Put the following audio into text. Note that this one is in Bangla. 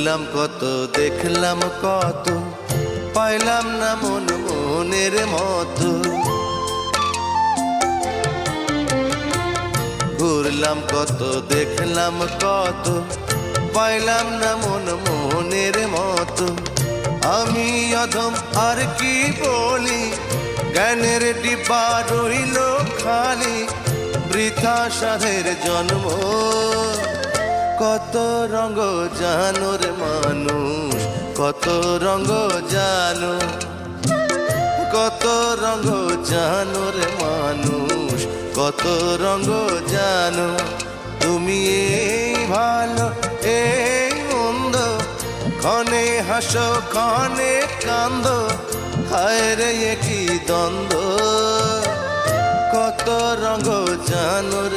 ঘুরলাম কত, দেখলাম কত, পাইলাম না মন মনের মতো। ঘুরলাম কত, দেখলাম কত, পাইলাম না মন মনের মতো। আমি অধম আর কি বলি, জ্ঞানের ডিব্বা রইল খালি, বৃথা সাধের জন্ম। কত রঙ জানো রে মানুষ, কত রঙ জানো, কত রঙ জানো রে মানুষ, কত রঙ জানো। তুমি এই ভালো এই মন্দ, ক্ষণে হাসো ক্ষণে কান্দো, হায় রে কি দ্বন্দ্ব। কত রঙ জানো রে